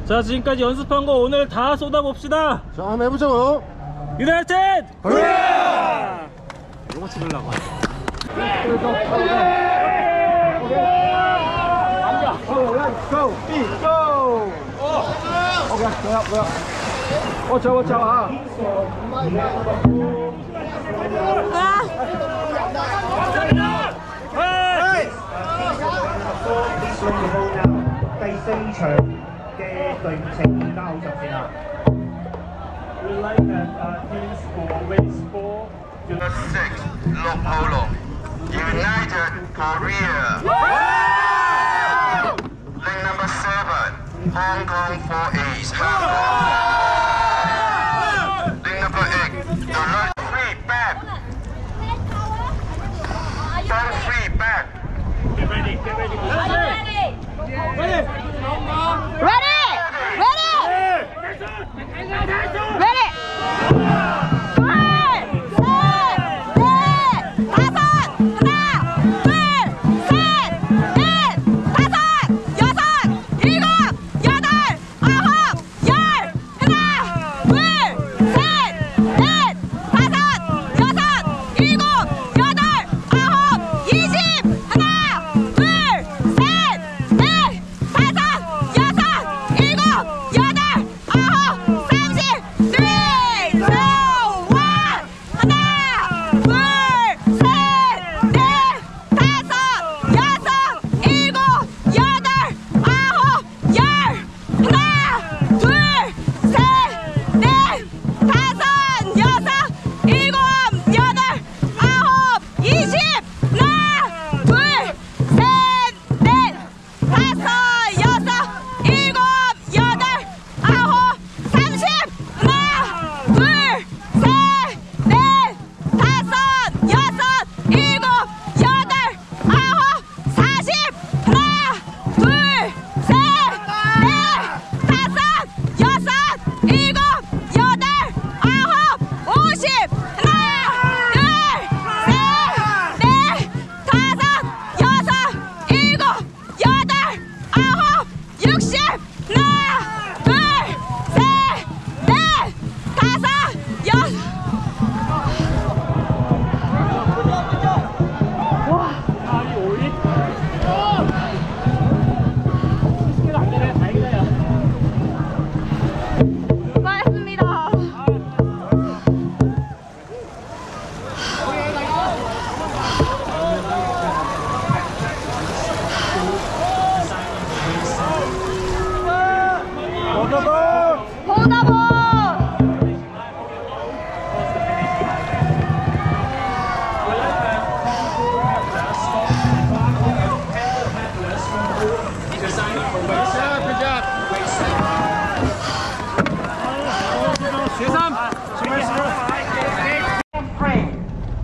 자, 지금까지 연습한 거 오늘 다 쏟아봅시다. 자, 한번 해보자고요. 유나이티드! 그래! 이거 찍으려고. Go! Go! Okay, 뭐야? watch out, ha! United Korea. Link number 7, Hong Kong 4A's. Link number 8, the right 3 back. Front 3 back. Get ready.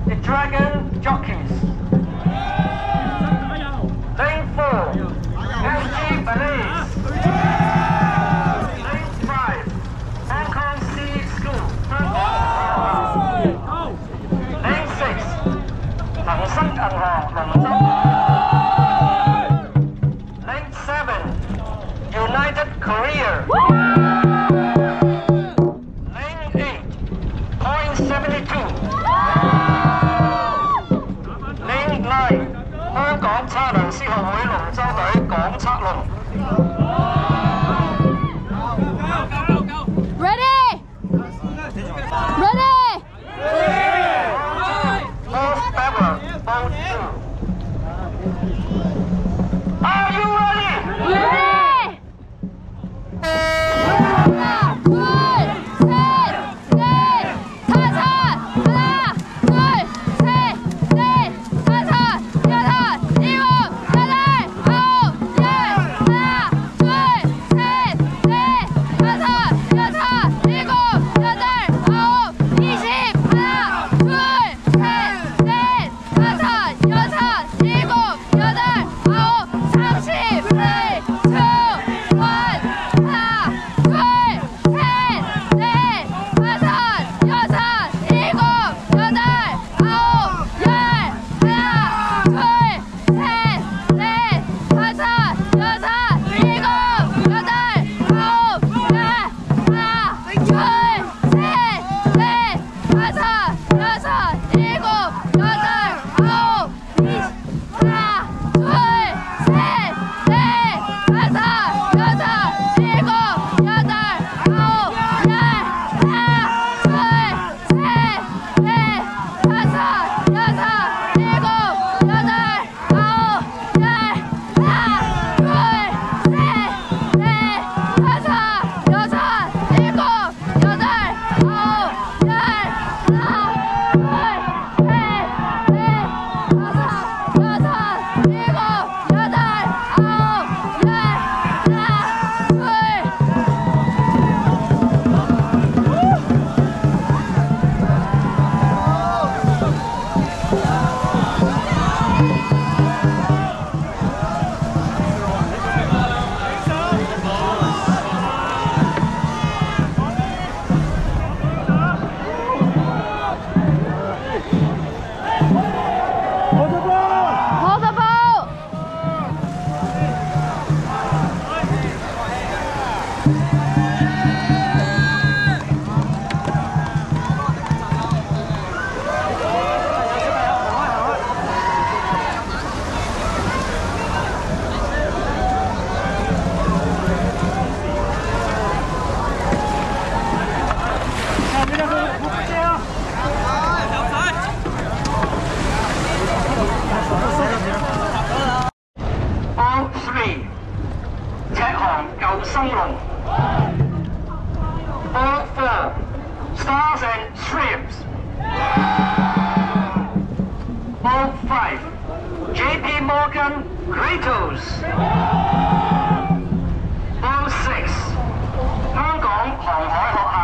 The Dragon jockeys. Lane 4, SG Ballets. Lane 5, Hong Kong City School. Lane 6,恒生銀行民生。Lane 7, United Korea. Lane 8, Point 72.香港測量師學會龍舟隊港測龍。Ready! Ready! Fourth Ever, Boat 2. Are you ready? Ready! 하나, 둘, 셋, 넷, 다섯, 하나, 둘, 셋, 넷, 다섯, 여섯, 일곱, 여덟, 아홉, 열, 하나, 救生龍。Ball 4 Stars and Stripes. Ball 5 JP Morgan Kratos. Ball 6香港航海學校。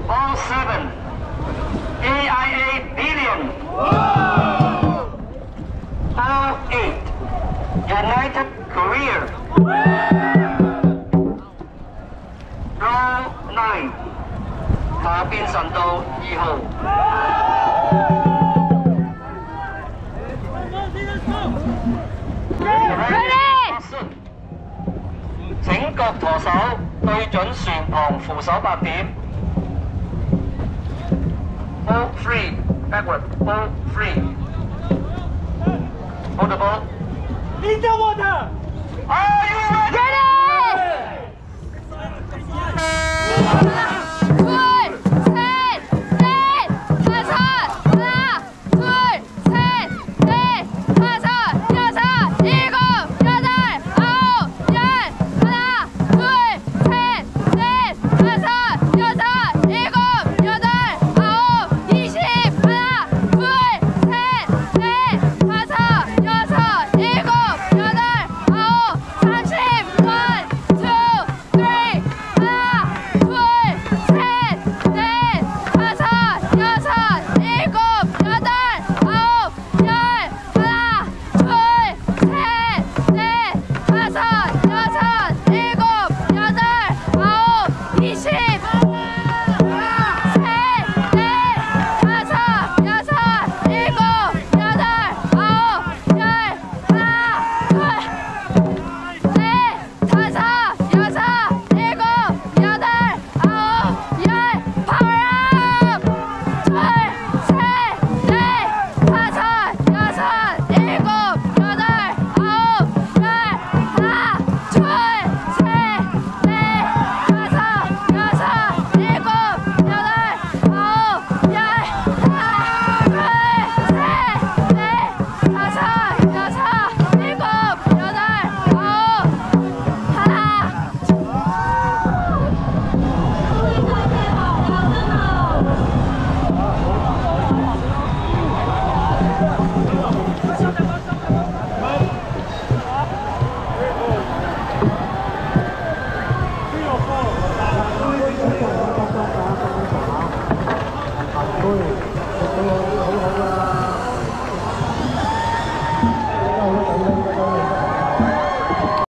Ball 7 AIA Billion. Ball 8 United Korea. Draw 9下邊神道2號。請各舵手對準船旁扶手8點。Ball 3 backward. Ball 3 Hold the ball. In the water!